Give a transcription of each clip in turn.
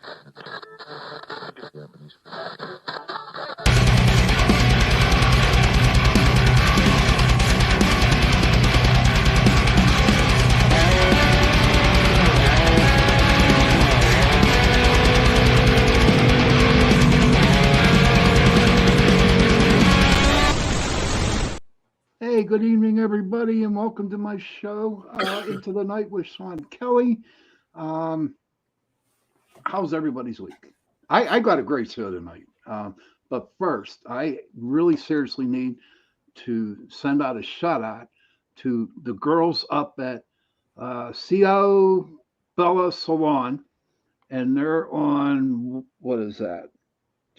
Hey, good evening, everybody, and welcome to my show, Into the Night with Shawn Kelly. How's everybody's week? I got a great show tonight. But first, I really seriously need to send out a shout out to the girls up at CO Bella Salon, and they're on, what is that,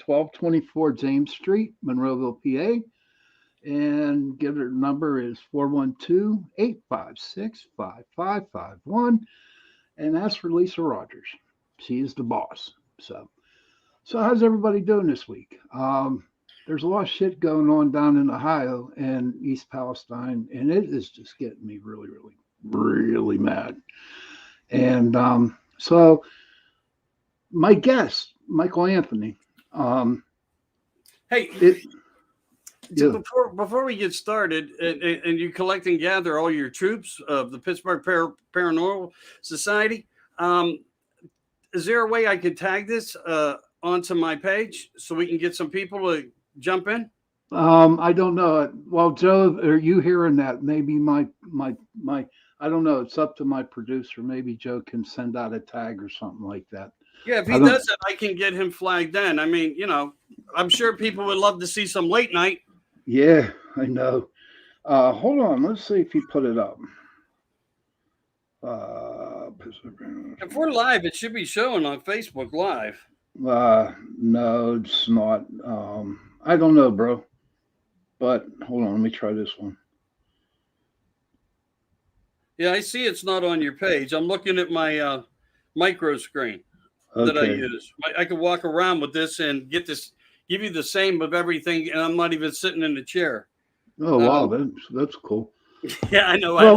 1224 James Street, Monroeville, PA. And give her number is 412-856-5551. And that's for Lisa Rogers. She is the boss. So how's everybody doing this week? There's a lot of shit going on down in Ohio and East Palestine, and it is just getting me really, really, really mad. And so my guest, Michael Anthony. So before we get started, and you collect and gather all your troops of the Pittsburgh Paranormal Society, is there a way I could tag this onto my page so we can get some people to jump in? I don't know. Well, Joe, are you hearing that? Maybe my I don't know. It's up to my producer. Maybe Joe can send out a tag or something like that. Yeah, if he does it, I can get him flagged in. I mean, I'm sure people would love to see some late night. Yeah, I know. Hold on. Let's see if he put it up. If we're live, it should be showing on Facebook Live. No, it's not. I don't know, bro. But hold on. Let me try this one. Yeah, I see it's not on your page. I'm looking at my micro screen that I use. I could walk around with this and give you the same of everything, and I'm not even sitting in the chair. Oh, wow, that's cool. Yeah, I know. Well,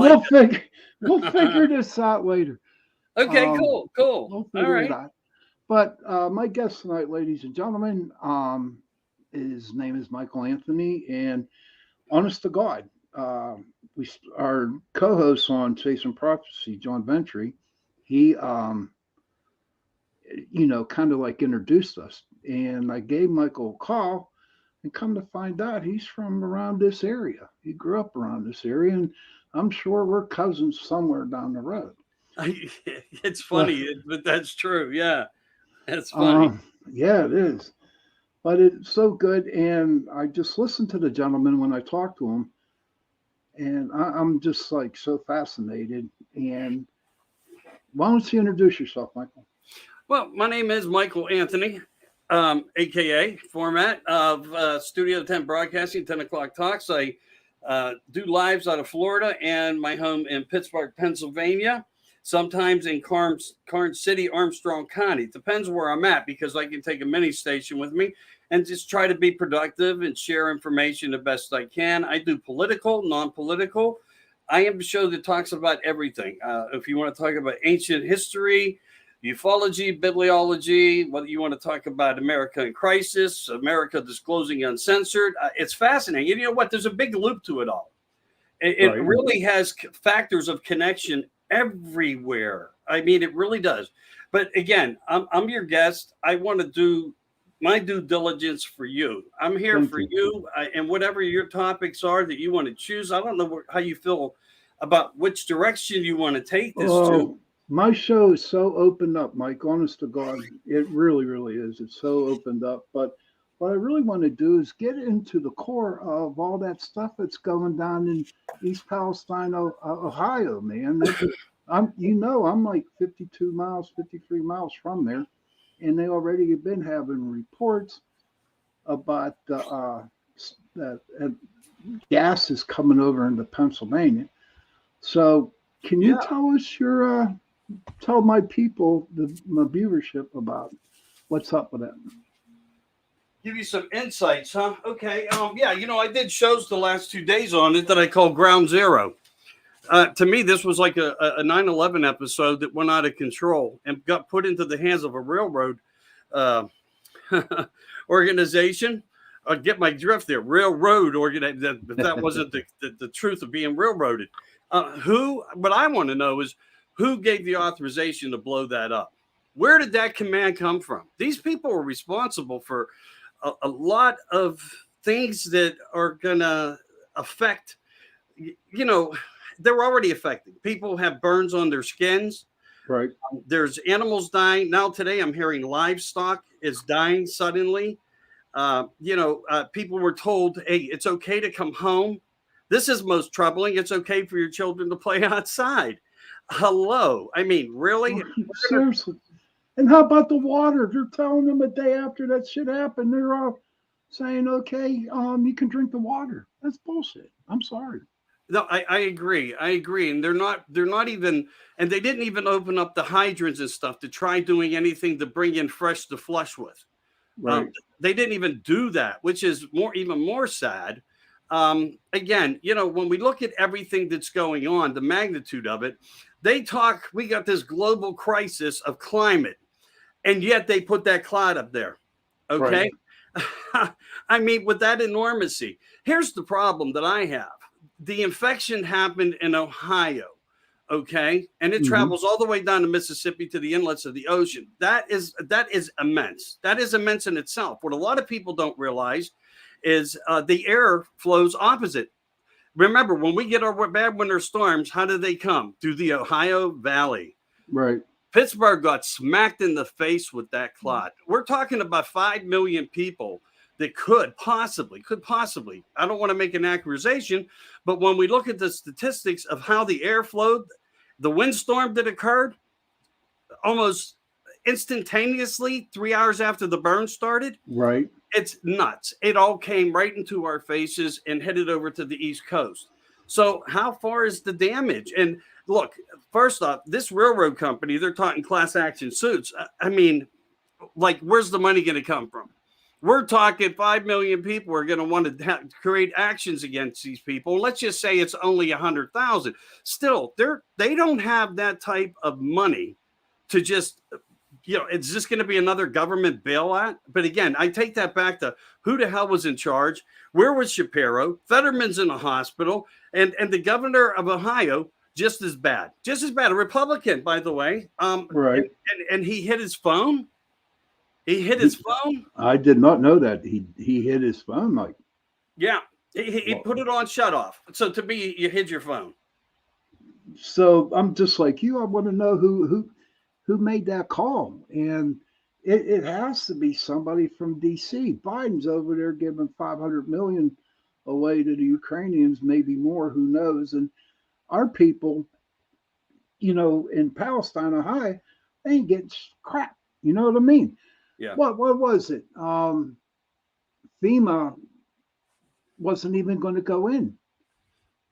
we'll figure this out later. Okay, cool. We'll figure it out. But my guest tonight, ladies and gentlemen, his name is Michael Anthony, and honest to God, our co-host on Chasing Prophecy, John Ventry, he kind of like introduced us. And I gave Michael a call, and come to find out he's from around this area. He grew up around this area, and I'm sure we're cousins somewhere down the road. It's funny, but that's true. Yeah, that's funny. Yeah, it is. But it's so good, and I just listened to the gentleman when I talked to him, and I'm just like so fascinated. And why don't you introduce yourself, Michael? Well, my name is Michael Anthony, aka format of Studio 10 Broadcasting, 10 o'clock talks. I do lives out of Florida and my home in Pittsburgh, Pennsylvania, sometimes in Carnes City, Armstrong County. Depends where I'm at, because I can take a mini station with me and just try to be productive and share information the best I can. I do political, non-political. I am a show that talks about everything. If you want to talk about ancient history, ufology, bibliology, whether you want to talk about America in crisis, America disclosing uncensored, it's fascinating. You know what? There's a big loop to it all. It really has factors of connection everywhere. I mean, it really does. But again, I'm your guest. I want to do my due diligence for you. I'm here for you, and whatever your topics are that you want to choose. I don't know how you feel about which direction you want to take this to. My show is so opened up, Mike, honest to God. It really, really is. It's so opened up. But what I really want to do is get into the core of all that stuff that's going down in East Palestine, Ohio, man. I'm like 52 miles, 53 miles from there. And they already have been having reports about that gas is coming over into Pennsylvania. So can you tell us tell my people, my viewership, about what's up with that? Give you some insights, huh? Okay. I did shows the last 2 days on it that I call Ground Zero. To me, this was like a 9/11 episode that went out of control and got put into the hands of a railroad uh, organization. I'd get my drift there. Railroad organization. But that wasn't the truth of being railroaded. What I want to know is who gave the authorization to blow that up? Where did that command come from? These people are responsible for a lot of things that are going to affect, they're already affecting. People have burns on their skins. Right. There's animals dying. Now, today, I'm hearing livestock is dying suddenly. People were told, hey, it's okay to come home. This is most troubling. It's okay for your children to play outside. Hello. I mean, really? Seriously. And how about the water? They're telling them a day after that shit happened, they're all saying, okay, you can drink the water. That's bullshit. I'm sorry. No, I agree. I agree. And they're not even, and they didn't even open up the hydrants and stuff to try doing anything to bring in fresh to flush with. Right. They didn't even do that, which is even more sad. Again, when we look at everything that's going on, the magnitude of it, we got this global crisis of climate, and yet they put that cloud up there. Okay. Right. I mean, with that enormity, here's the problem that I have. The infection happened in Ohio. Okay. And it travels all the way down to Mississippi to the inlets of the ocean. That is immense. That is immense in itself. What a lot of people don't realize is the air flows opposite. Remember, when we get our bad winter storms, how do they come? Through the Ohio Valley. Right. Pittsburgh got smacked in the face with that clot. We're talking about 5 million people that could possibly, I don't want to make an accusation, but when we look at the statistics of how the air flowed, the windstorm that occurred almost instantaneously 3 hours after the burn started. Right. It's nuts. It all came right into our faces and headed over to the East Coast. So how far is the damage? And look, first off, this railroad company, they're talking class action suits. I mean, like, where's the money going to come from? We're talking 5 million people are going to want to create actions against these people. Let's just say it's only 100,000. Still, they don't have that type of money to just, it's just going to be another government bailout. But again, I take that back to who the hell was in charge? Where was Shapiro? Fetterman's in a hospital, and the governor of Ohio, just as bad, a Republican, by the way. Right. And he hit his phone. He hit his phone. I did not know that he hit his phone. Like, yeah, he put it on shut off. So to me, you hid your phone. So I'm just like you. I want to know who made that call, and it has to be somebody from D.C. Biden's over there giving $500 million away to the Ukrainians, maybe more. Who knows? And our people, in Palestine, Ohio, they ain't getting crap. You know what I mean? Yeah. What was it? FEMA wasn't even going to go in.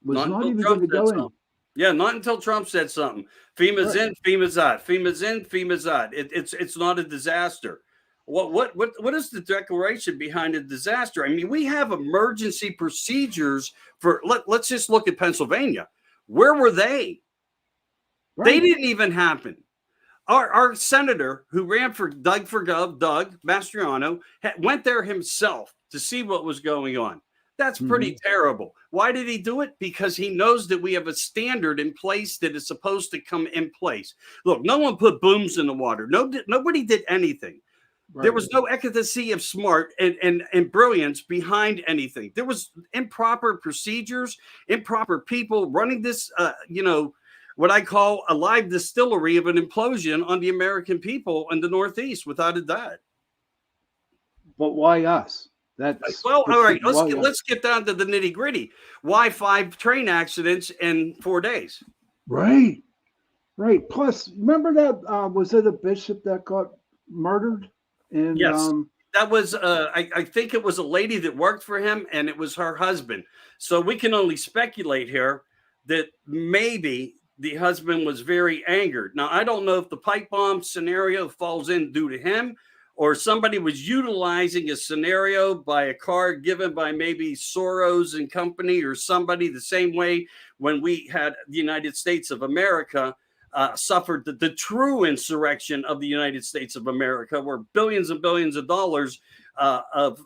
Was not even going to go in. Yeah, not until Trump said something. FEMA's in, FEMA's out. FEMA's in, FEMA's out. It's not a disaster. What is the declaration behind a disaster? I mean, we have emergency procedures for. Let's just look at Pennsylvania. Where were they? Right. They didn't even happen. Our senator who ran for Doug Mastriano, went there himself to see what was going on. That's pretty terrible. Why did he do it? Because he knows that we have a standard in place that is supposed to come in place. Look, no one put booms in the water. Nobody did anything. Right. There was no efficacy of smart and brilliance behind anything. There was improper procedures, improper people running this, what I call a live distillery of an implosion on the American people in the Northeast, without a doubt. But why us? All right. Let's get down to the nitty gritty. Why 5 train accidents in 4 days? Right. Plus, remember that was it a bishop that got murdered? And yes, that was. I think it was a lady that worked for him, and it was her husband. So we can only speculate here that maybe the husband was very angered. Now, I don't know if the pipe bomb scenario falls in due to him, or somebody was utilizing a scenario by a card given by maybe Soros and company or somebody, the same way when we had the United States of America suffered the true insurrection of the United States of America, where billions and billions of dollars of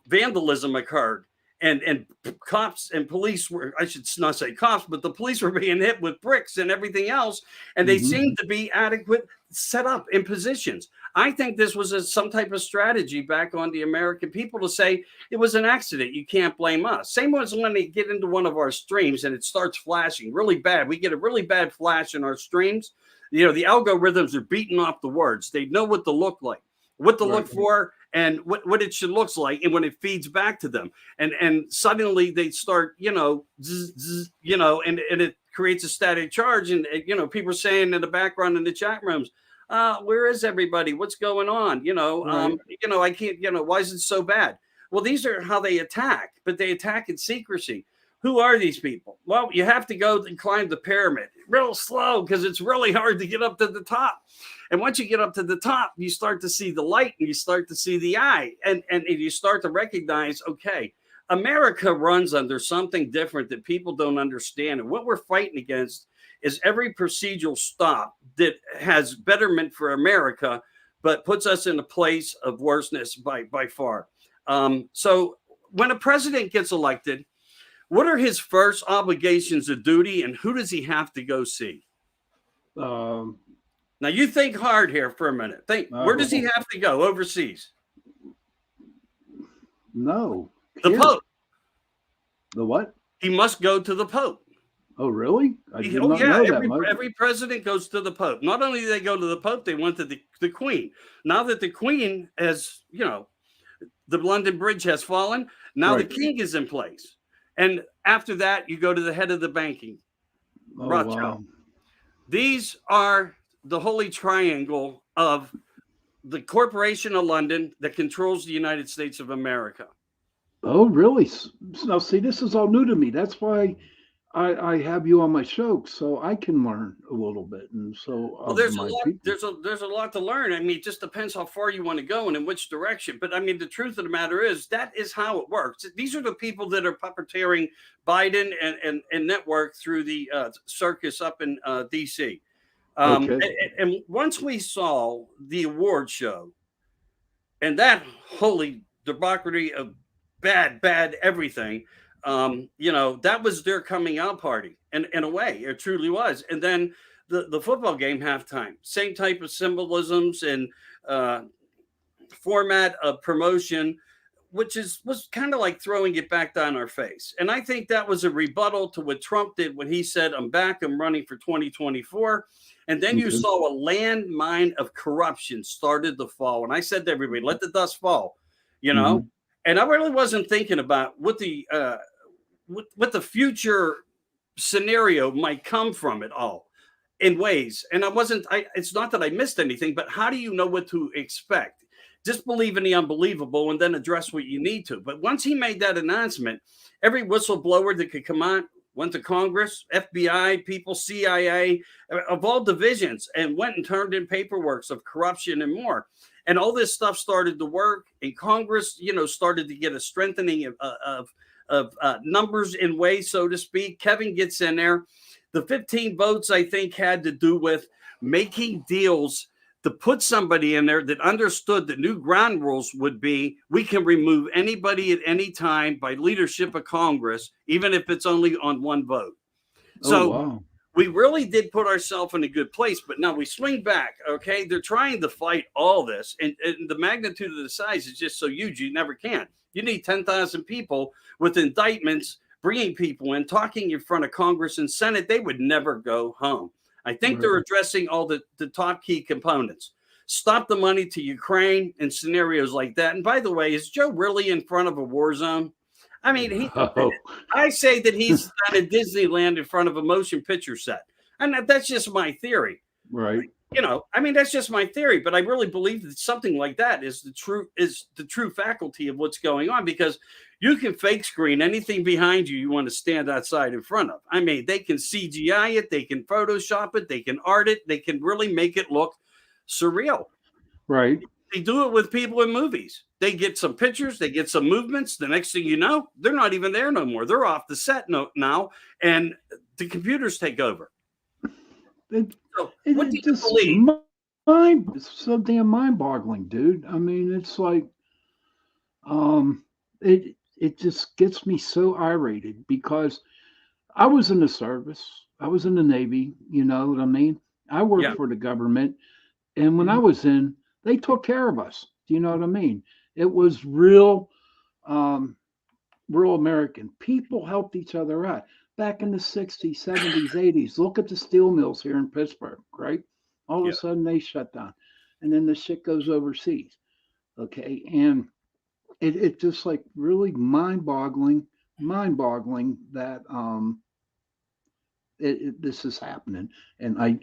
vandalism occurred. And cops and police were, I should not say cops, but the police were being hit with bricks and everything else. And they seemed to be adequate, set up in positions. I think this was some type of strategy back on the American people to say it was an accident. You can't blame us. Same as when they get into one of our streams and it starts flashing really bad. We get a really bad flash in our streams. The algorithms are beating off the words. They know what to look like, what to look for, and what it should looks like, and when it feeds back to them, and suddenly they start, zzz, zzz, and it creates a static charge, and people are saying in the background in the chat rooms, where is everybody? What's going on? I can't, why is it so bad? Well, these are how they attack, but they attack in secrecy. Who are these people? Well, you have to go and climb the pyramid real slow because it's really hard to get up to the top. And once you get up to the top, you start to see the light and you start to see the eye. And you start to recognize, okay, America runs under something different that people don't understand. And what we're fighting against is every procedural stop that has betterment for America, but puts us in a place of worseness by far. So when a president gets elected, what are his first obligations of duty, and who does he have to go see? Now, you think hard here for a minute. Think, where does he have to go overseas? No. The Pope. The what? He must go to the Pope. Oh, really? I did not know that. Every president goes to the Pope. Not only do they go to the Pope, they went to the Queen. Now that the Queen has, the London Bridge has fallen, now the King is in place. And after that, you go to the head of the banking. Rothschild. Wow. These are the holy triangle of the Corporation of London that controls the United States of America. Oh, really? Now, see, this is all new to me. That's why I have you on my show, so I can learn a little bit. And so there's a lot to learn. I mean, it just depends how far you want to go and in which direction. But I mean, the truth of the matter is that is how it works. These are the people that are puppeteering Biden and network through the circus up in DC. And once we saw the award show and that holy debauchery of bad everything, that was their coming out party. And in a way, it truly was. And then the football game halftime, same type of symbolisms and format of promotion, which was kind of like throwing it back down our face. And I think that was a rebuttal to what Trump did when he said, I'm back, I'm running for 2024. And then you saw a landmine of corruption started to fall. And I said to everybody, let the dust fall, And I really wasn't thinking about what the future scenario might come from it all in ways. And it's not that I missed anything, but how do you know what to expect? Just believe in the unbelievable and then address what you need to. But once he made that announcement, every whistleblower that could come on went to Congress, FBI, people, CIA, of all divisions, and went and turned in paperwork of corruption and more. And all this stuff started to work, and Congress, started to get a strengthening of numbers in ways, so to speak. Kevin gets in there. The 15 votes, I think, had to do with making deals to put somebody in there that understood the new ground rules would be we can remove anybody at any time by leadership of Congress, even if it's only on one vote. So we really did put ourselves in a good place. But now we swing back. Okay, they're trying to fight all this, and the magnitude of the size is just so huge you never can. You need 10,000 people with indictments, bringing people in, talking in front of Congress and Senate. They would never go home. I think they're addressing all the top key components. Stop the money to Ukraine and scenarios like that. And by the way, is Joe really in front of a war zone? I mean, I say that he's at a Disneyland in front of a motion picture set. And that's just my theory. Right. That's just my theory. But I really believe that something like that is the true faculty of what's going on, because you can fake screen anything behind you want to stand outside in front of. I mean, they can CGI it, they can Photoshop it, they can art it, they can really make it look surreal. Right. They do it with people in movies. They get some pictures, they get some movements. The next thing you know, they're not even there no more. They're off the set now, and the computers take over. So, what do It you just believe? it's so damn mind-boggling, dude. I mean, it's like um, it just gets me so irate because I was in the service. I was in the Navy. You know what I mean? I worked Yeah. for the government, and when I Mhm. was in, they took care of us. Do you know what I mean? It was real, um, real American. People helped each other out. Back in the 60s, 70s, 80s, look at the steel mills here in Pittsburgh, right? All of a Yeah. sudden they shut down. And then the shit goes overseas. Okay. And it just like really mind boggling that this is happening. And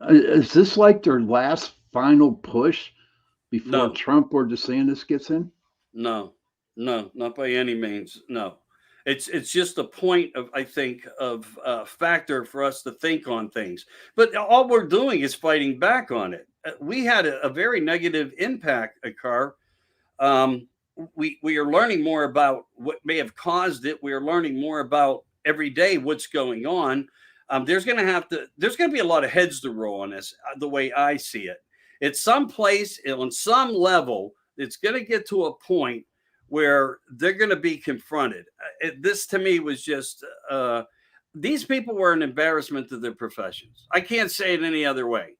is this like their last final push before No, Trump or DeSantis gets in? no, no, not by any means. No, it's just a point of, I think, of factor for us to think on things. But all we're doing is fighting back on it. We had a very negative impact occur. Um, we are learning more about what may have caused it. We are learning more about every day what's going on. There's going to be a lot of heads to roll on this. The way I see it, it's some place on some level. It's going to get to a point where they're going to be confronted. This to me was just these people were an embarrassment to their professions. I can't say it any other way.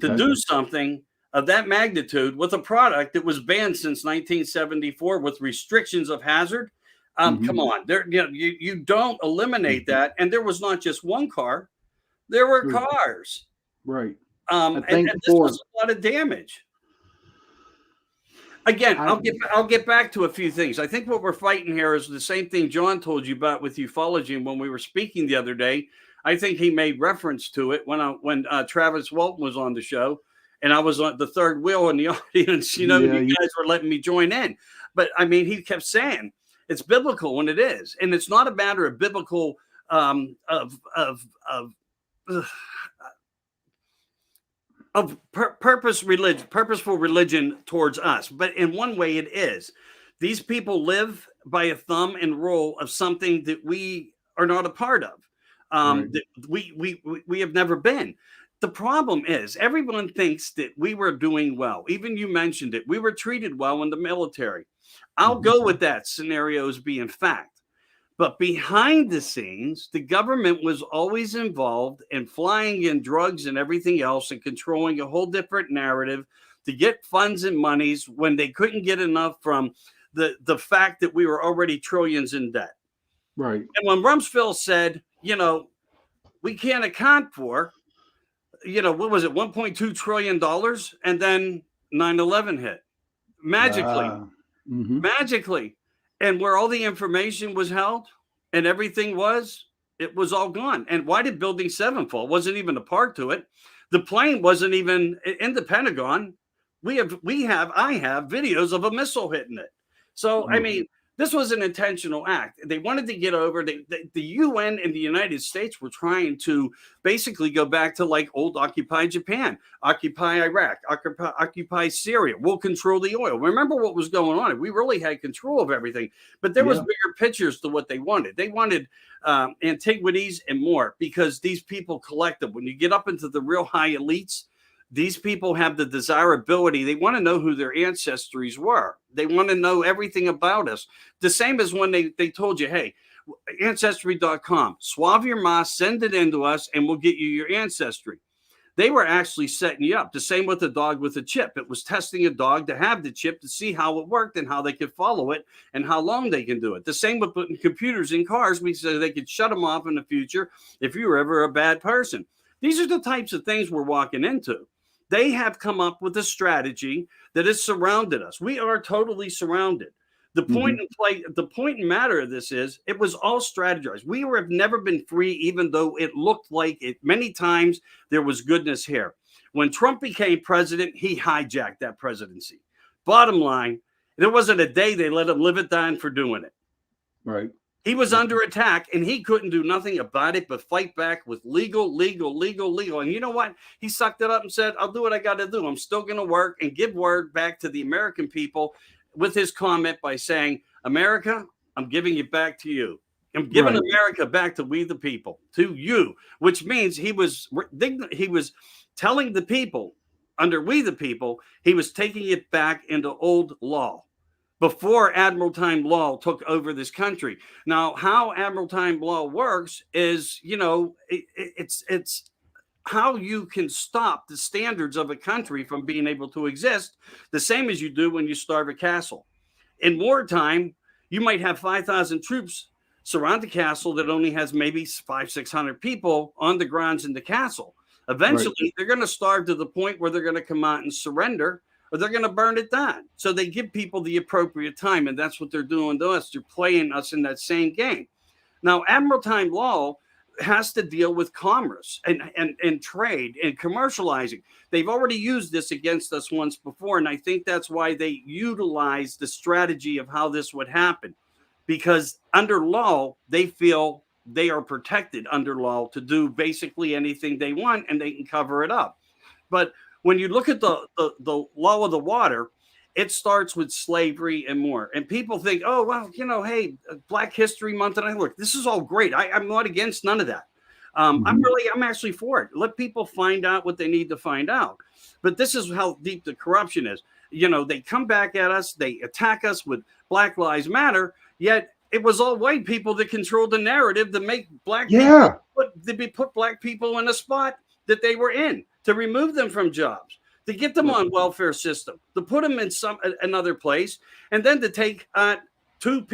To Okay. do something of that magnitude with a product that was banned since 1974 with restrictions of hazard. Come Hmm. on, you don't eliminate that. And there was not just one car; there were cars, Right. I and think this was for a lot of damage. Again, I I'll get back to a few things. I think what we're fighting here is the same thing John told you about with ufology, and when we were speaking the other day, I think he made reference to it when Travis Walton was on the show, and I was on the third wheel in the audience. You know, yeah, you guys were letting me join in, but I mean, he kept saying it's biblical when it is, and it's not a matter of biblical of purposeful religion towards us. But in one way, it is. These people live by a thumb and rule of something that we are not a part of. right. That we have never been. The problem is everyone thinks that we were doing well. Even you mentioned it. We were treated well in the military. I'll Hmm. go with that scenario as being fact. But behind the scenes, the government was always involved in flying in drugs and everything else and controlling a whole different narrative to get funds and monies when they couldn't get enough from the fact that we were already trillions in debt. Right. And when Rumsfeld said, we can't account for, what was it, $1.2 trillion? And then 9/11 hit magically. Uh, hmm. Magically. And where all the information was held and everything was, it was all gone. And why did Building 7 fall? Wasn't even a part to it. The plane wasn't even in the Pentagon. I have videos of a missile hitting it. So, I Oh, mean, this was an intentional act. They wanted to get over the UN and the United States were trying to basically go back to like old occupied Japan, occupy Iraq, occupy Syria. We'll control the oil. Remember what was going on? We really had control of everything, but there was yeah. bigger pictures to what they wanted. They wanted antiquities and more because these people collect them. When you get up into the real high elites, these people have the desirability. They want to know who their ancestries were. They want to know everything about us. The same as when they told you, hey, ancestry.com, swab your moss, send it into us, and we'll get you your ancestry. They were actually setting you up. The same with the dog with a chip. It was testing a dog to have the chip to see how it worked and how they could follow it and how long they can do it. The same with putting computers in cars. We said they could shut them off in the future if you were ever a bad person. These are the types of things we're walking into. They have come up with a strategy that has surrounded us. We are totally surrounded. Hmm. The point and matter of this is it was all strategized. Have never been free, even though it looked like it many times there was goodness here. When Trump became president, he hijacked that presidency. Bottom line, there wasn't a day they let him live it down for doing it. Right. He was under attack, and he couldn't do nothing about it but fight back with legal. And you know what? He sucked it up and said, I'll do what I got to do. I'm still going to work and give word back to the American people with his comment by saying, America, I'm giving it back to you. I'm giving America back to we the people, to you, which means he was telling the people under we the people, he was taking it back into old law. Before Admiral Time Law took over this country. Now, how Admiral Time Law works is, it's how you can stop the standards of a country from being able to exist, the same as you do when you starve a castle. In wartime, you might have 5,000 troops surround the castle that only has maybe 600 people on the grounds in the castle. Eventually, they're going to starve to the point where they're going to come out and surrender, or they're going to burn it down. So they give people the appropriate time, and that's what they're doing to us. They're playing us in that same game. Now, Admiral Time Law has to deal with commerce and trade and commercializing. They've already used this against us once before, and I think that's why they utilized the strategy of how this would happen. Because under law, they feel they are protected under law to do basically anything they want, and they can cover it up. But when you look at the law of the water, it starts with slavery and more. And people think, oh, well, hey, Black History Month. And I look, this is all great. I'm not against none of that. I'm actually for it. Let people find out what they need to find out. But this is how deep the corruption is. They come back at us. They attack us with Black Lives Matter. Yet it was all white people that controlled the narrative to make Black people put Black people in a spot that they were in, to remove them from jobs, to get them on welfare system, to put them in another place, and then to take two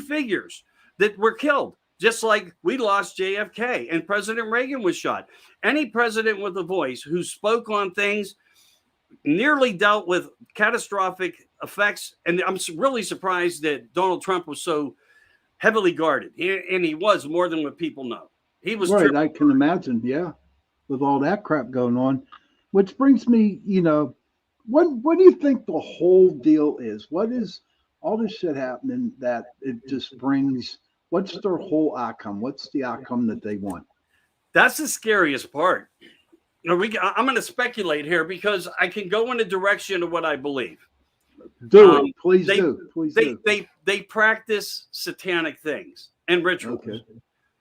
figures that were killed, just like we lost JFK and President Reagan was shot. Any president with a voice who spoke on things nearly dealt with catastrophic effects. And I'm really surprised that Donald Trump was so heavily guarded. And he was more than what people know. He was right. I can imagine. Yeah. With all that crap going on, which brings me, what do you think the whole deal is? What is all this shit happening that it just brings? What's their whole outcome? What's the outcome that they want? That's the scariest part. I'm going to speculate here because I can go in a direction of what I believe. Do it, please do. Please do. They practice satanic things and rituals. Okay.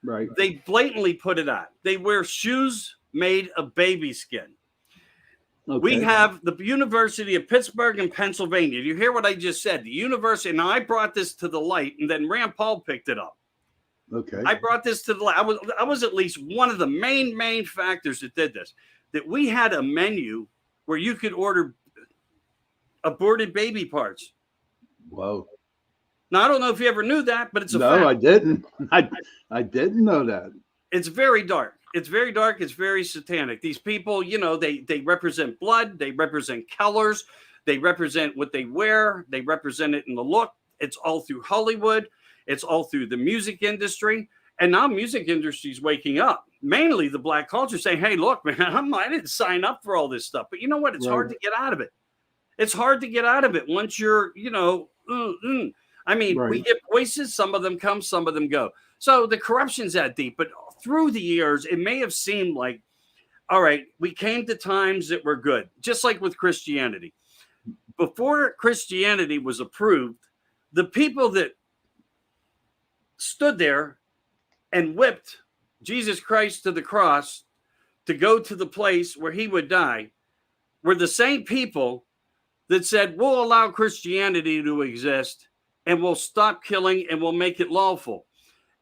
Right. They blatantly put it out. They wear shoes made of baby skin. Okay. We have the University of Pittsburgh in Pennsylvania. You hear what I just said? The university. Now, I brought this to the light, and then Rand Paul picked it up. Okay. I brought this to the light. I was at least one of the main factors that did this. That we had a menu where you could order aborted baby parts. Whoa. Now, I don't know if you ever knew that, but it's a fact. No, I didn't. I didn't know that. It's very dark. It's very dark. It's very satanic. These people, they represent blood. They represent colors. They represent what they wear. They represent it in the look. It's all through Hollywood. It's all through the music industry. And now music industry is waking up. Mainly the Black culture saying, hey, look, man, I didn't sign up for all this stuff. But you know what? It's hard to get out of it. It's hard to get out of it once you're, I mean, we get voices. Some of them come, some of them go. So the corruption's that deep. But through the years, it may have seemed like, all right, we came to times that were good, just like with Christianity. Before Christianity was approved, the people that stood there and whipped Jesus Christ to the cross to go to the place where he would die were the same people that said, we'll allow Christianity to exist and we'll stop killing and we'll make it lawful.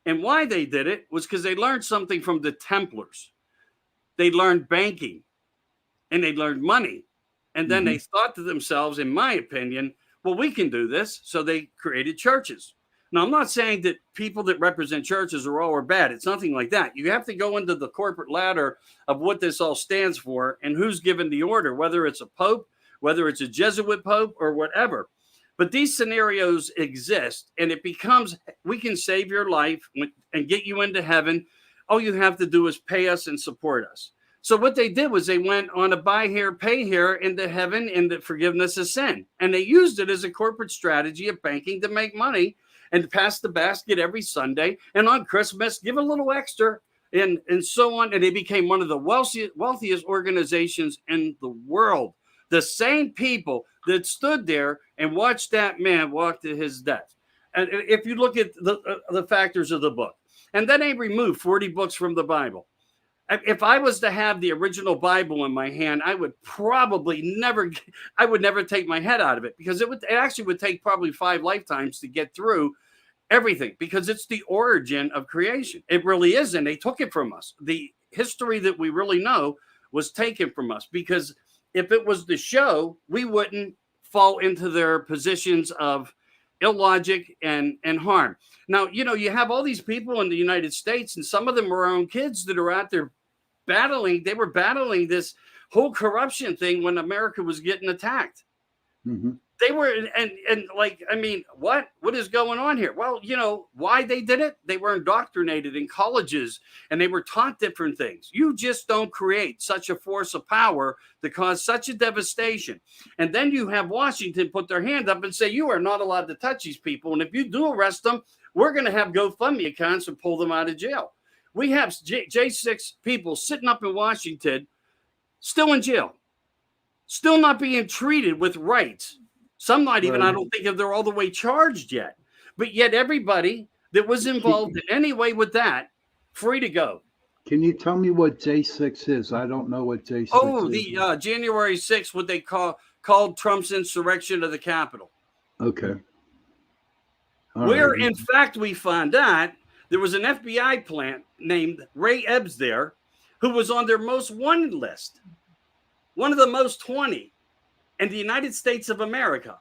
And why they did it was because they learned something from the Templars. They learned banking and they learned money. And then they thought to themselves, in my opinion, well, we can do this. So they created churches. Now, I'm not saying that people that represent churches are all or bad. It's nothing like that. You have to go into the corporate ladder of what this all stands for and who's given the order, whether it's a pope, whether it's a Jesuit pope or whatever. But these scenarios exist, and it becomes, we can save your life and get you into heaven. All you have to do is pay us and support us. So what they did was they went on a buy here, pay here into heaven in the forgiveness of sin. And they used it as a corporate strategy of banking to make money. and pass the basket every Sunday. And on Christmas, give a little extra, and so on. And they became one of the wealthiest organizations in the world. The same people that stood there and watched that man walk to his death. And if you look at the factors of the book, and then they removed 40 books from the Bible. If I was to have the original Bible in my hand, I would never take my head out of it, because it actually would take probably 5 lifetimes to get through everything, because it's the origin of creation. It really is. And they took it from us. The history that we really know was taken from us, because if it was the show, we wouldn't fall into their positions of illogic and harm. Now, you have all these people in the United States, and some of them are our own kids that are out there battling. They were battling this whole corruption thing when America was getting attacked. Mm-hmm. They were, and like, I mean, what is going on here? Well, why they did it? They were indoctrinated in colleges, and they were taught different things. You just don't create such a force of power to cause such a devastation. And then you have Washington put their hand up and say, you are not allowed to touch these people. And if you do arrest them, we're going to have GoFundMe accounts and pull them out of jail. We have J6 people sitting up in Washington, still in jail, still not being treated with rights. Some not even, I don't think they're all the way charged yet. But yet everybody that was involved in any way with that, free to go. Can you tell me what J6 is? I don't know what J6 is. Oh, the January 6th, what they called Trump's insurrection of the Capitol. Okay. Where, in fact, we found out there was an FBI plant named Ray Ebbs there, who was on their most wanted list, one of the most 20 in the United States of America.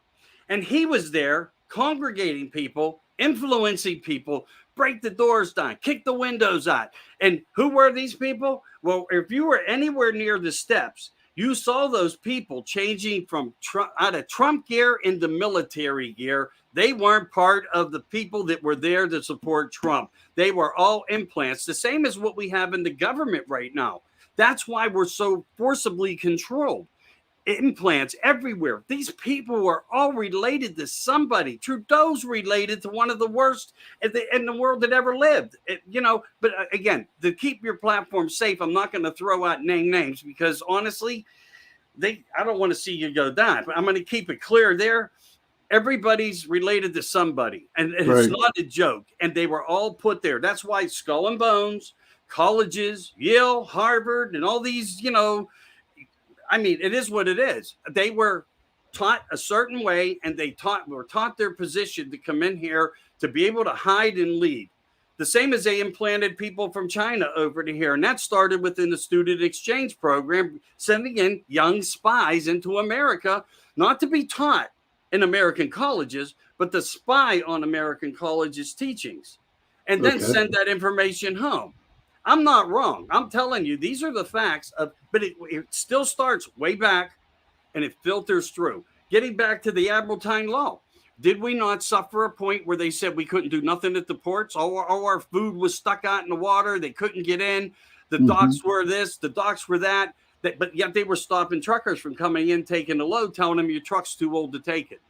And he was there congregating people, influencing people, break the doors down, kick the windows out. And who were these people? Well, if you were anywhere near the steps, you saw those people changing from out of Trump gear into military gear. They weren't part of the people that were there to support Trump. They were all implants, the same as what we have in the government right now. That's why we're so forcibly controlled. Implants everywhere. These people were all related to somebody. Trudeau's related to one of the worst in the world that ever lived. But again, to keep your platform safe, I'm not going to throw out names, because honestly, I don't want to see you go down. But I'm going to keep it clear there. Everybody's related to somebody, and it's not a joke. And they were all put there. That's why Skull and Bones, colleges, Yale, Harvard, and all these, I mean, it is what it is. They were taught a certain way, and were taught their position to come in here to be able to hide and lead. The same as they implanted people from China over to here. And that started within the student exchange program, sending in young spies into America, not to be taught in American colleges, but to spy on American colleges' teachings, and then send that information home. I'm not wrong. I'm telling you, these are the facts but it still starts way back, and it filters through. Getting back to the Admiraltine Law, did we not suffer a point where they said we couldn't do nothing at the ports? All our food was stuck out in the water. They couldn't get in. The docks were this, the docks were that. But yet they were stopping truckers from coming in, taking the load, telling them your truck's too old to take it.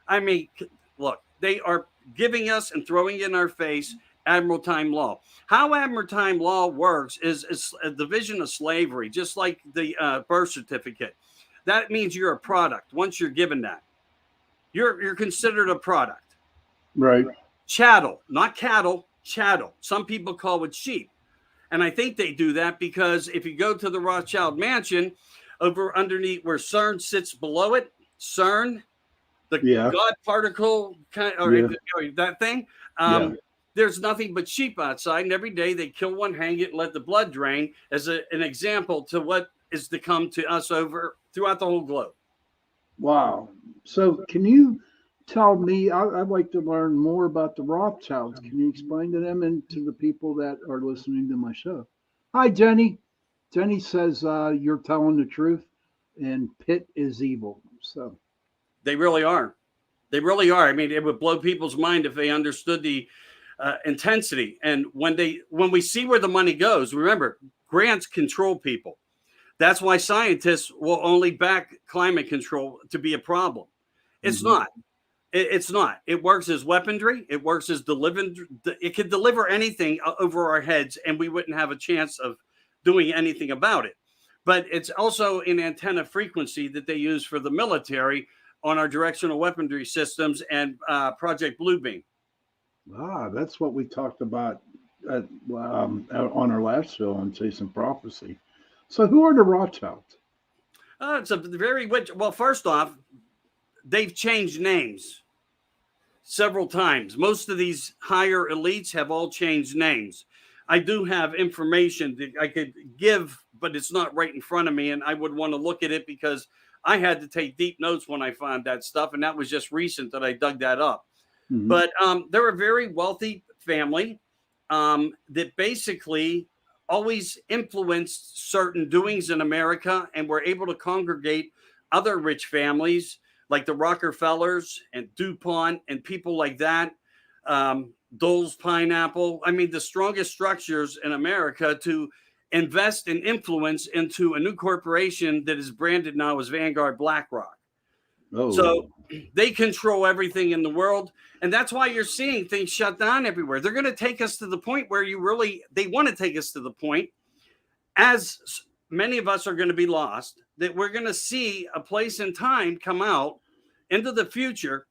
I mean, look, they are giving us and throwing in our face Admiraltine Law. How Admiraltine Law works is a division of slavery, just like the birth certificate. That means you're a product. Once you're given that, you're considered a product. Right. Chattel, not cattle, chattel. Some people call it sheep. And I think they do that because if you go to the Rothschild Mansion, over underneath where CERN sits below it, CERN, the God particle kind or that thing, there's nothing but sheep outside, and every day they kill one, hang it, and let the blood drain as an example to what is to come to us over throughout the whole globe. Wow. So can you tell me, I'd like to learn more about the Rothschilds. Can you explain to them and to the people that are listening to my show? Hi, Jenny. Jenny says you're telling the truth and Pitt is evil. So they really are. They really are. I mean, it would blow people's mind if they understood the intensity. And when we see where the money goes, remember, grants control people. That's why scientists will only back climate control to be a problem. It's not. It's not. It works as weaponry. It works as delivering. It could deliver anything over our heads, and we wouldn't have a chance of doing anything about it. But it's also an antenna frequency that they use for the military on our directional weaponry systems and Project Bluebeam. Ah, that's what we talked about on our last show on Chasing Prophecy. So, who are the Rothschilds? It's a very well. First off, they've changed names several times. Most of these higher elites have all changed names. I do have information that I could give, but it's not right in front of me, and I would want to look at it because I had to take deep notes when I found that stuff, and that was just recent that I dug that up. Mm-hmm. But they're a very wealthy family that basically always influenced certain doings in America and were able to congregate other rich families like the Rockefellers and DuPont and people like that. Dole's Pineapple. I mean, the strongest structures in America to invest and influence into a new corporation that is branded now as Vanguard BlackRock. Oh. So they control everything in the world. And that's why you're seeing things shut down everywhere. They're going to take us to the point where they want to take us to the point, as many of us are going to be lost, that we're going to see a place in time come out into the future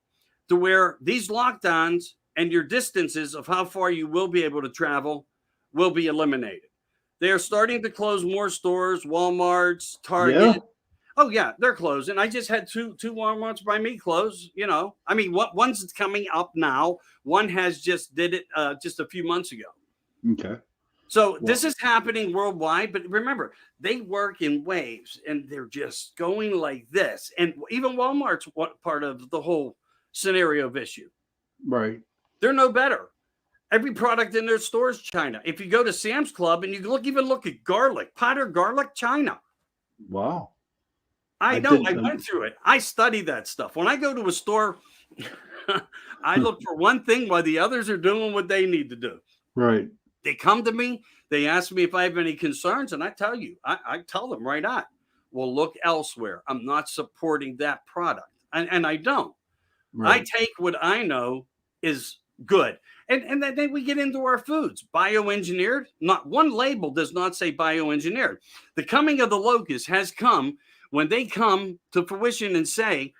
to where these lockdowns and your distances of how far you will be able to travel will be eliminated. They are starting to close more stores, Walmarts, Target. Yeah. Oh yeah, they're closing. I just had two Walmarts by me close. I mean, one's coming up now. One has just did it just a few months ago. Okay. So this is happening worldwide, but remember, they work in waves, and they're just going like this. And even Walmart's part of the whole scenario of issue. Right. They're no better. Every product in their store is China. If you go to Sam's Club and you look at garlic, powdered garlic, China. Wow. I know. I went through it. I study that stuff. When I go to a store, I look for one thing while the others are doing what they need to do. Right. They come to me. They ask me if I have any concerns, and I tell you, I tell them right on. Well, look elsewhere. I'm not supporting that product, and I don't. Right. I take what I know is good. And then we get into our foods. Bioengineered. Not one label does not say bioengineered. The coming of the locust has come when they come to fruition and say,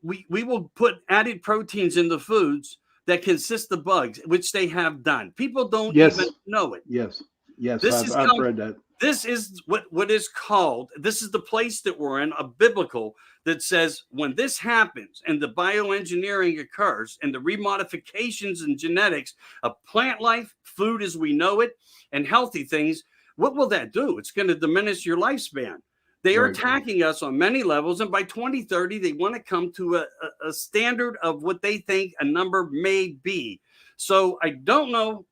we will put added proteins in the foods that consist of bugs, which they have done. People don't even know it. Yes. I've read that. This is what is called, this is the place that we're in, a biblical, that says when this happens and the bioengineering occurs and the remodifications and genetics of plant life, food as we know it, and healthy things, what will that do? It's going to diminish your lifespan. They are attacking us on many levels, and by 2030, they want to come to a standard of what they think a number may be. So I don't know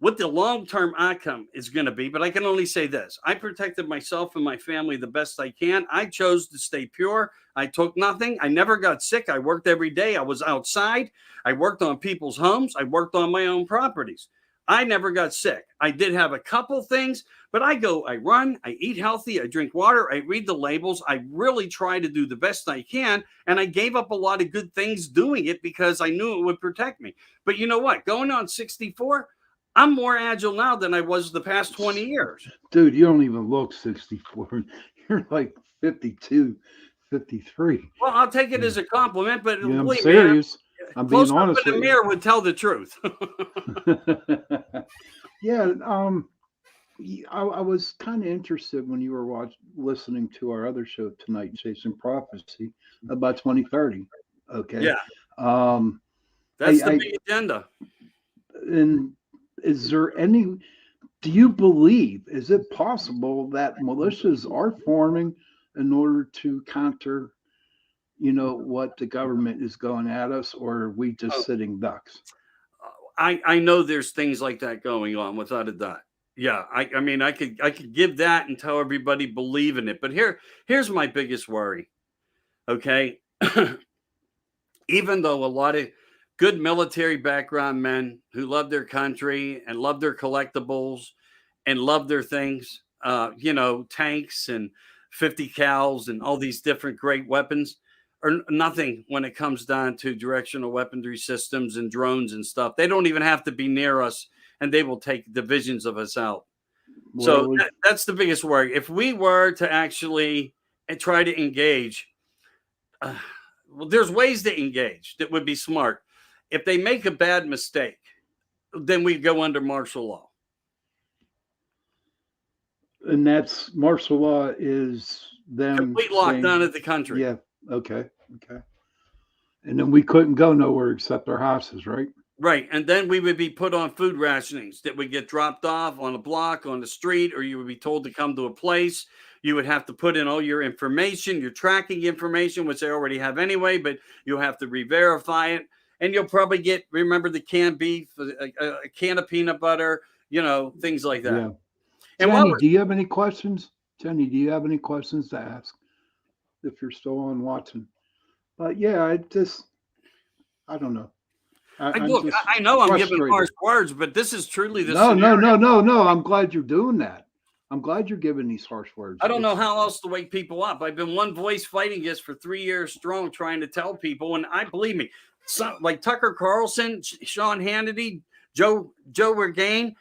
what the long-term outcome is going to be, but I can only say this. I protected myself and my family the best I can. I chose to stay pure. I took nothing. I never got sick. I worked every day. I was outside. I worked on people's homes. I worked on my own properties. I never got sick. I did have a couple things, but I run, I eat healthy, I drink water, I read the labels. I really try to do the best I can. And I gave up a lot of good things doing it because I knew it would protect me. But you know what? Going on 64, I'm more agile now than I was the past 20 years. Dude, you don't even look 64. You're like 52, 53. Well, I'll take it as a compliment, but I'm serious. I'm being honest. The mirror would tell the truth. Yeah. I was kind of interested when you were listening to our other show tonight, Chasing Prophecy, about 2030. Okay. Yeah. That's the big agenda. And is there do you believe, is it possible that militias are forming in order to counter, what the government is going at us, or are we just sitting ducks? I know there's things like that going on without a doubt. Yeah. I mean, I could give that and tell everybody believe in it, but here's my biggest worry. Okay. Even though a lot of good military background men who love their country and love their collectibles and love their things, tanks and 50 cals and all these different great weapons. are nothing when it comes down to directional weaponry systems and drones and stuff. They don't even have to be near us, and they will take divisions of us out. So Well, that's the biggest worry. If we were to actually try to engage, well, there's ways to engage that would be smart. If they make a bad mistake, then we go under martial law. and that's martial law is them Complete saying, lockdown of the country. yeah, okay, okay. And then we couldn't go nowhere except our houses, right? Right. And then we would be put on food rationings that would get dropped off on a block, on the street, or you would be told to come to a place. You would have to put in all your information, your tracking information, which they already have anyway, but you'll have to re-verify it. And you'll probably get, remember the canned beef, a can of peanut butter, things like that. Yeah. And Jenny, do you have any questions? Jenny, do you have any questions to ask if you're still on watching? But yeah, I don't know. look, I know I'm giving harsh words, but this is truly the No. I'm glad you're doing that. I'm glad you're giving these harsh words. I don't know how else to wake people up. I've been one voice fighting this for 3 years strong, trying to tell people, and I believe me, like Tucker Carlson, Sean Hannity, Joe Rogan,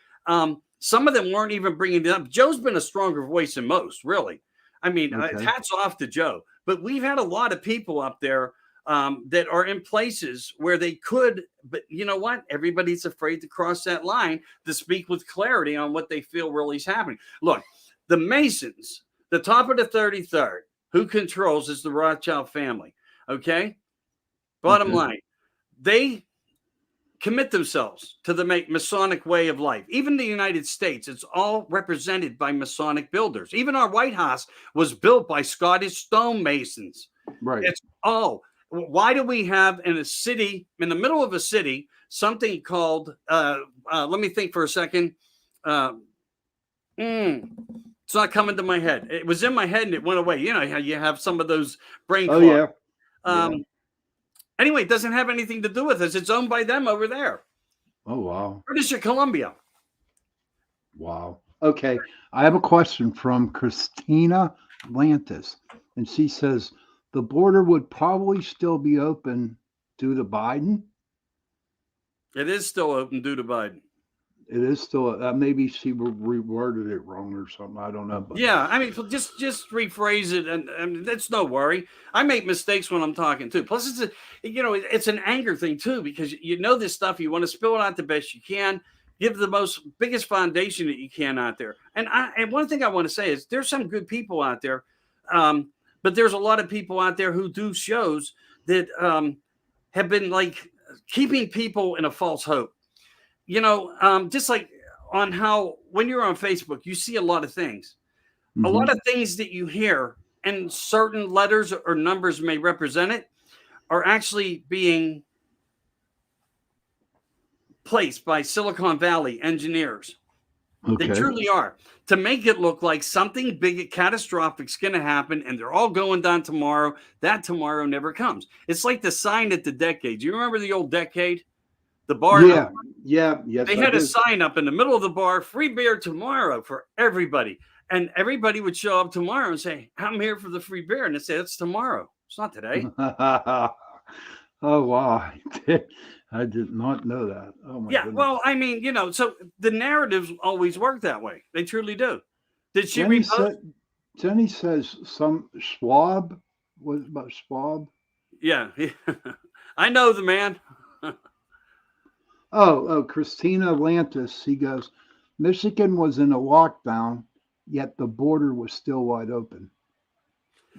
some of them weren't even bringing it up. Joe's been a stronger voice than most, really. I mean, hats off to Joe. But we've had a lot of people up there that are in places where they could, but you know what? Everybody's afraid to cross that line to speak with clarity on what they feel really is happening. Look, the Masons, the top of the 33rd, who controls is the Rothschild family. Okay. Bottom line, they commit themselves to the Masonic way of life. Even the United States, it's all represented by Masonic builders. Even our White House was built by Scottish stonemasons. Right. It's all. Why do we have in a city, in the middle of a city, something called, let me think for a second. It's not coming to my head. It was in my head and it went away. You know how you have some of those brain clogs. Yeah. Anyway, it doesn't have anything to do with us. It's owned by them over there. Oh, wow. British Columbia. Wow. Okay. I have a question from Christina Atlantis. And she says, the border would probably still be open due to Biden. It is still open due to Biden. It is still. Maybe she reworded it wrong or something. I don't know. But. Yeah, I mean, just rephrase it, and that's no worry. I make mistakes when I'm talking too. Plus, it's an anger thing too, because this stuff. You want to spill it out the best you can. Give the biggest foundation that you can out there. And one thing I want to say is there's some good people out there. But there's a lot of people out there who do shows that have been like keeping people in a false hope. Just like on how when you're on Facebook, you see a lot of things. Mm-hmm. A lot of things that you hear and certain letters or numbers may represent it are actually being placed by Silicon Valley engineers. Okay. They truly are, to make it look like something big, catastrophic is going to happen, and they're all going down tomorrow. That tomorrow never comes. It's like the sign at the Decade. Do you remember the old Decade? The bar? Yeah. They had a sign up in the middle of the bar, free beer tomorrow for everybody. And everybody would show up tomorrow and say, I'm here for the free beer. And they say, it's tomorrow. It's not today. Oh, wow. I did not know that. Oh my goodness. Well, I mean, so the narratives always work that way. They truly do. Did she Jenny says some Schwab. What about Schwab? Yeah. I know the man. Christina Atlantis. He goes, Michigan was in a lockdown, yet the border was still wide open.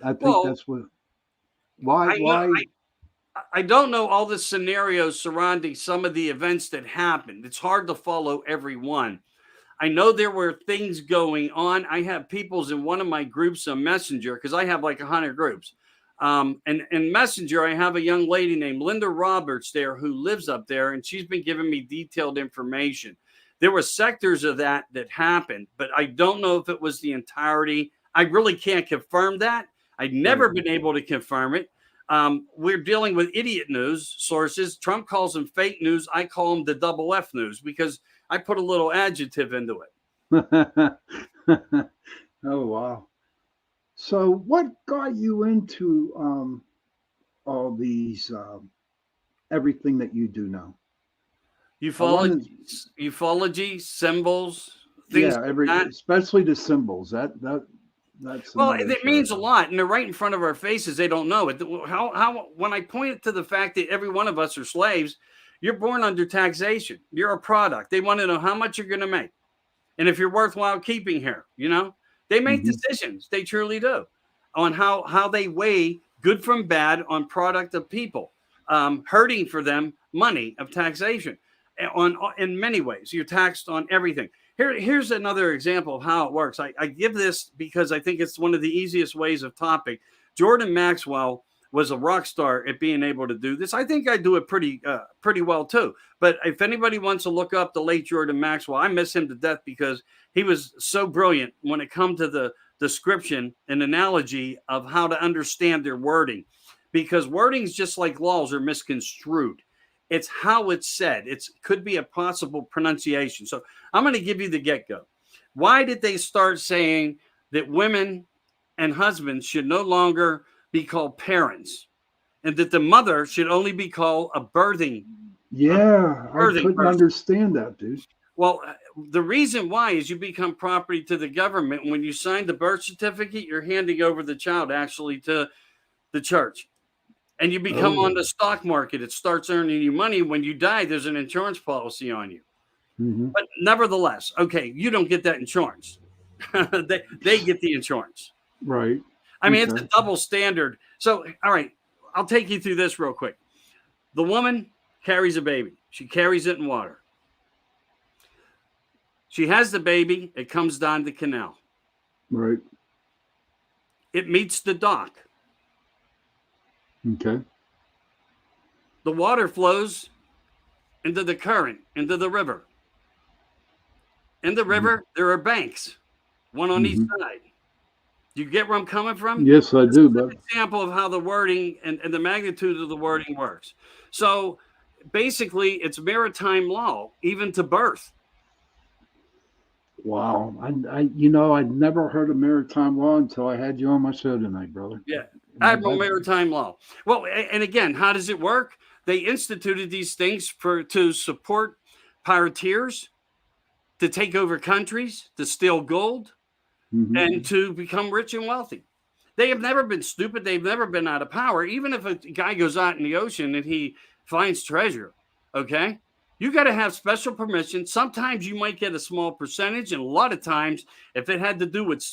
I think that's what. Why? I don't know all the scenarios surrounding some of the events that happened. It's hard to follow every one. I know there were things going on. I have people's in one of my groups on Messenger, because I have like 100 groups. And in Messenger, I have a young lady named Linda Roberts there who lives up there, and she's been giving me detailed information. There were sectors of that happened, but I don't know if it was the entirety. I really can't confirm that. I've never been able to confirm it. We're dealing with idiot news sources. Trump calls them fake news. I call them the double F news, because I put a little adjective into it. Oh, wow. So what got you into all these everything that you do now. I Ufology, want to, ufology, symbols, things yeah, like that. especially the symbols. That's Well, another it thing. means a lot, and they're right in front of our faces. They don't know it. How when I point it to the fact that every one of us are slaves, you're born under taxation. You're a product. They want to know how much you're going to make, and if you're worthwhile keeping here. They make Hmm. decisions. They truly do on how they weigh good from bad on product of people, hurting for them money of taxation. On in many ways, you're taxed on everything. Here's another example of how it works. I give this because I think it's one of the easiest ways of topic. Jordan Maxwell was a rock star at being able to do this. I think I do it pretty well too. But if anybody wants to look up the late Jordan Maxwell, I miss him to death because he was so brilliant when it comes to the description and analogy of how to understand their wording. Because wordings, just like laws, are misconstrued. It's how it's said. It could be a possible pronunciation. So I'm going to give you the get-go. Why did they start saying that women and husbands should no longer be called parents, and that the mother should only be called a Yeah, I birthing couldn't person? understand that, dude. Well, the reason why is you become property to the government. When you sign the birth certificate, you're handing over the child actually to the church. And you become on Oh, the stock market. It starts earning you money. When you die, there's an insurance policy on you. hmm, But nevertheless, okay, you don't get that insurance. they get the insurance. right. I mean, it's Okay. a double standard. So, all right, I'll take you through this real quick. The woman carries a baby. She carries it in water. She has the baby. It comes down the canal. Right. It meets the dock. Okay. The water flows into the current, into the river. In the river, there are banks, one on each Mm-hmm. side. Do you get where I'm coming from? Yes, I This do, is but an example of how the wording and the magnitude of the wording works. So basically, it's maritime law, even to birth. wow. I'd never heard of maritime law until I had you on my show tonight, brother. Yeah. Admiral That, maritime law. Well, and again, how does it work? They instituted these things to support pirateers, to take over countries, to steal gold, hmm, and to become rich and wealthy. They have never been stupid. They've never been out of power. Even if a guy goes out in the ocean and he finds treasure, okay, you got to have special permission. Sometimes you might get a small percentage, and a lot of times, if it had to do with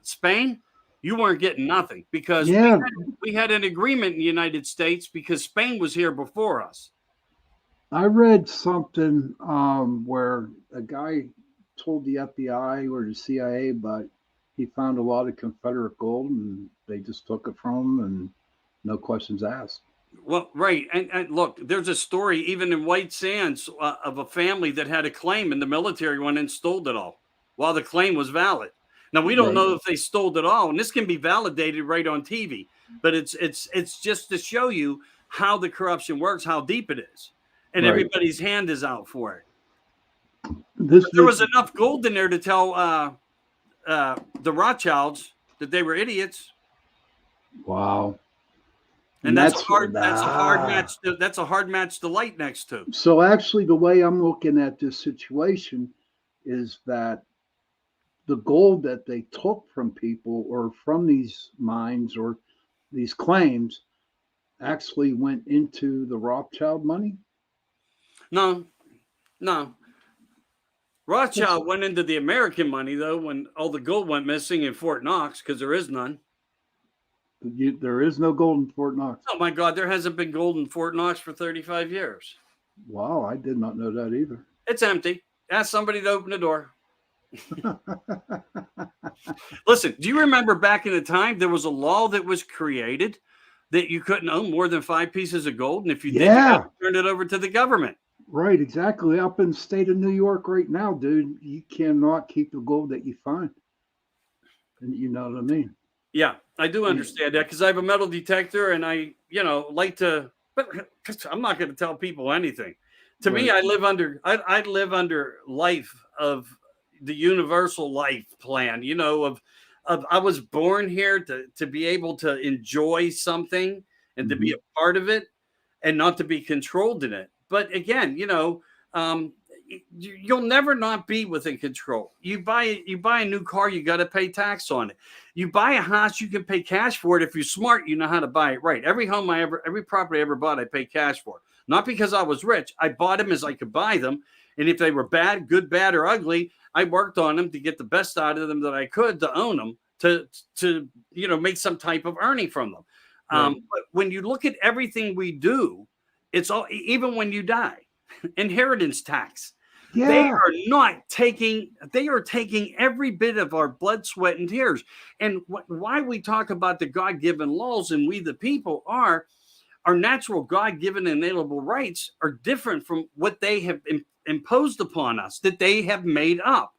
Spain, you weren't getting nothing because yeah. we had an agreement in the United States because Spain was here before us. I read something where a guy told the FBI or the CIA, but he found a lot of Confederate gold, and they just took it from him, and no questions asked. Well, right. And look, there's a story even in White Sands of a family that had a claim and the military went and stole it all while the claim was valid. Now, we don't Right. know if they stole it all, and this can be validated right on TV, but it's just to show you how the corruption works, how deep it is. And Right. everybody's hand is out for it. This But there this was enough gold in there to tell the Rothschilds that they were idiots. wow. And And that's a hard match that's a hard match to light next to. so actually the way I'm looking at this situation is that the gold that they took from people or from these mines or these claims actually went into the Rothschild money. No, no. That's Rothschild went into the American money though when all the gold went missing in Fort Knox because there is none. there is no gold in Fort Knox. Oh my God, there hasn't been gold in Fort Knox for 35 years. Wow, I did not know that either. It's empty. Ask somebody to open the door. Listen, do you remember back in the time there was a law that was created that you couldn't own more than 5 pieces of gold, and if you did, you had Yeah, to turn it over to the government. right, exactly. Up in the state of New York right now, dude, you cannot keep the gold that you find. And you know what I mean? Yeah, I do And- understand that because I have a metal detector and I, like to, but I'm not going to tell people anything. To me, right, I live under life of the universal life plan, of I was born here to be able to enjoy something and to be a part of it and not to be controlled in it. But again, you'll never not be within control. You buy a new car, you got to pay tax on it. You buy a house, you can pay cash for it. If you're smart, you know how to buy it right. Every property I ever bought, I paid cash for. Not because I was rich. I bought them as I could buy them. And if they were bad, good, bad, or ugly, I worked on them to get the best out of them that I could to own them, to make some type of earning from them. Right. But when you look at everything we do, it's all, even when you die, inheritance tax. Yeah. They are taking every bit of our blood, sweat, and tears. And why we talk about the God-given laws and we the people are, our natural God-given inalienable rights are different from what they have imposed upon us, that they have made up.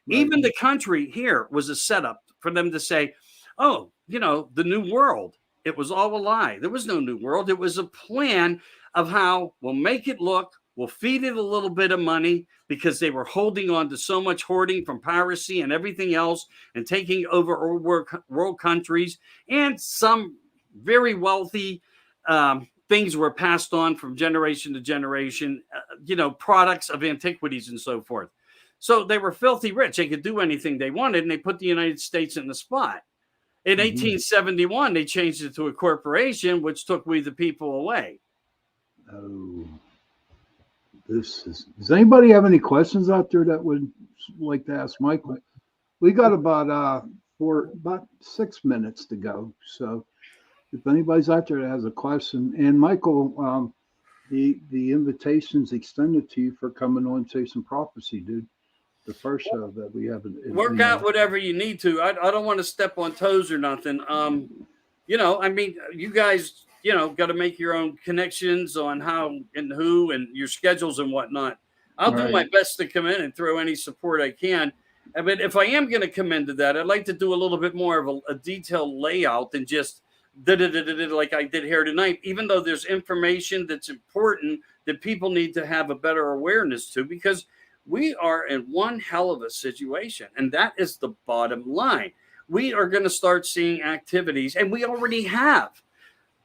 Right. Even the country here was a setup for them to say, oh, the new world, it was all a lie. There was no new world. It was a plan of how we'll make it look. We'll feed it a little bit of money because they were holding on to so much hoarding from piracy and everything else and taking over world countries. And some very wealthy things were passed on from generation to generation, products of antiquities and so forth. So they were filthy rich. They could do anything they wanted, and they put the United States in the spot. In 1871, they changed it to a corporation, which took we the people away. Oh. Does anybody have any questions out there that would like to ask Michael? We got about 6 minutes to go. So if anybody's out there that has a question, and Michael, the invitation's extended to you for coming on Chasing Prophecy, dude. The first show that we have. Work out whatever you need to. I don't want to step on toes or nothing. You guys, got to make your own connections on how and who and your schedules and whatnot. I'll do my best to come in and throw any support I can. But if I am going to come into that, I'd like to do a little bit more of a detailed layout than just like I did here tonight, even though there's information that's important that people need to have a better awareness to, because we are in one hell of a situation. And that is the bottom line. We are going to start seeing activities, and we already have.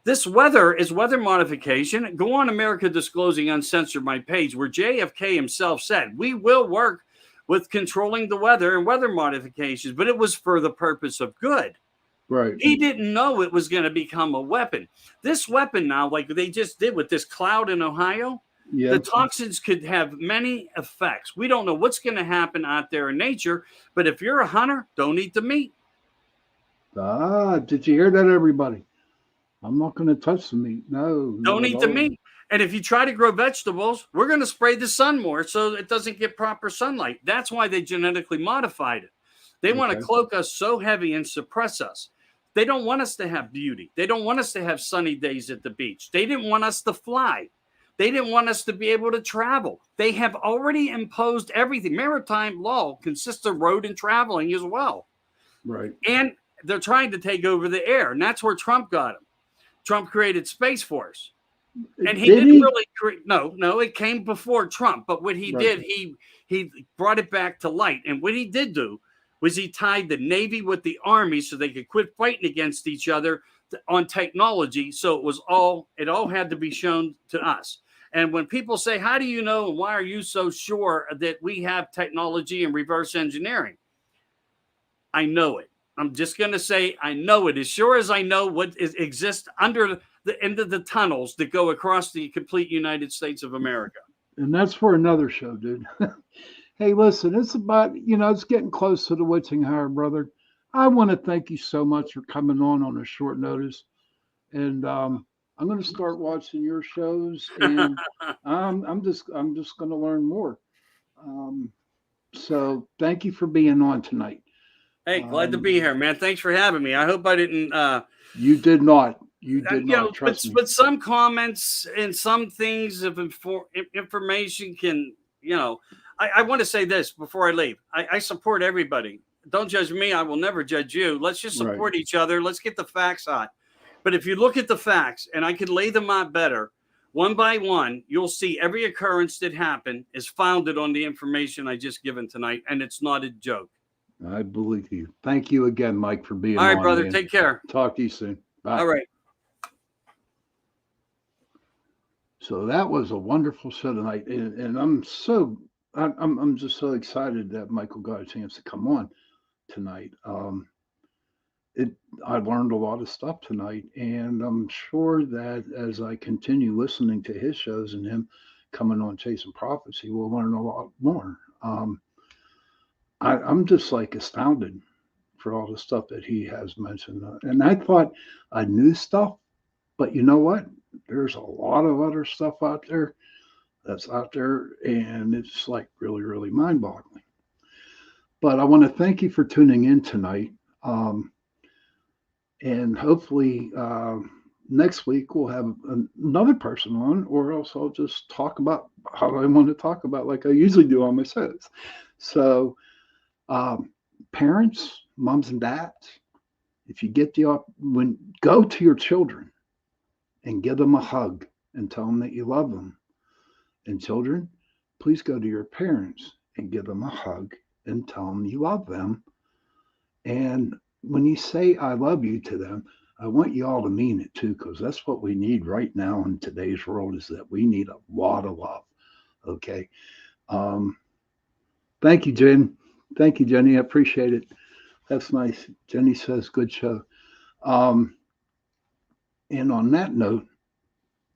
This weather is weather modification. Go on America Disclosing Uncensored, my page, where JFK himself said, we will work with controlling the weather and weather modifications, but it was for the purpose of good. Right. He didn't know it was going to become a weapon. This weapon now, like they just did with this cloud in Ohio, the toxins could have many effects. We don't know what's going to happen out there in nature, but if you're a hunter, don't eat the meat. Did you hear that, everybody? I'm not going to touch the meat. No. Don't eat the meat. And if you try to grow vegetables, we're going to spray the sun more so it doesn't get proper sunlight. That's why they genetically modified it. They want to cloak us so heavy and suppress us. They don't want us to have beauty. They don't want us to have sunny days at the beach. They didn't want us to fly. They didn't want us to be able to travel. They have already imposed everything. Maritime law consists of road and traveling as well. Right. And they're trying to take over the air. And that's where Trump got him. Trump created Space Force. And he didn't really create. No, it came before Trump. But what he did, he brought it back to light. And what he did do was he tied the Navy with the Army so they could quit fighting against each other on technology. So it all had to be shown to us. And when people say, how do you know, and why are you so sure that we have technology and reverse engineering? I know it. I'm just going to say I know it. As sure as I know what exists under the end of the tunnels that go across the complete United States of America. And that's for another show, dude. Hey, listen, it's about, it's getting close to the witching hour, brother. I want to thank you so much for coming on a short notice. And I'm going to start watching your shows, and I'm just going to learn more. So thank you for being on tonight. Hey, glad to be here, man. Thanks for having me. I hope I didn't. You did not. You did not. Trust me. But some comments and some things of information can, I want to say this before I leave. I support everybody. Don't judge me. I will never judge you. Let's just support each other. Let's get the facts out. But if you look at the facts, and I could lay them out better, one by one, you'll see every occurrence that happened is founded on the information I just given tonight, and it's not a joke. I believe you. Thank you again, Mike, for being on. All right, brother. Man. Take care. Talk to you soon. Bye. All right. So that was a wonderful show tonight, and I'm just so excited that Michael got a chance to come on tonight. It I learned a lot of stuff tonight, and I'm sure that as I continue listening to his shows and him coming on Chasing Prophecy, we'll learn a lot more. I'm just like astounded for all the stuff that he has mentioned, and I thought I knew stuff, but you know what? There's a lot of other stuff out there that's out there, and it's like really, really mind-boggling. But I want to thank you for tuning in tonight. Um, and hopefully next week we'll have another person on, or else I'll just talk about how I want to talk about, like I usually do on my shows. So, um, parents, moms and dads, if you get the when go to your children and give them a hug and tell them that you love them. And children, please go to your parents and give them a hug and tell them you love them. And when you say I love you to them, I want you all to mean it too, because that's what we need right now in today's world is that we need a lot of love. Okay. Um, thank you, Jen. Thank you, Jenny. I appreciate it. That's nice. Jenny says, good show. Um, and on that note,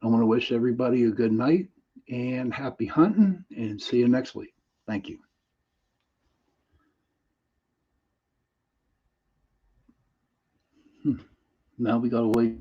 I want to wish everybody a good night and happy hunting and see you next week. Thank you. Now we got to wait.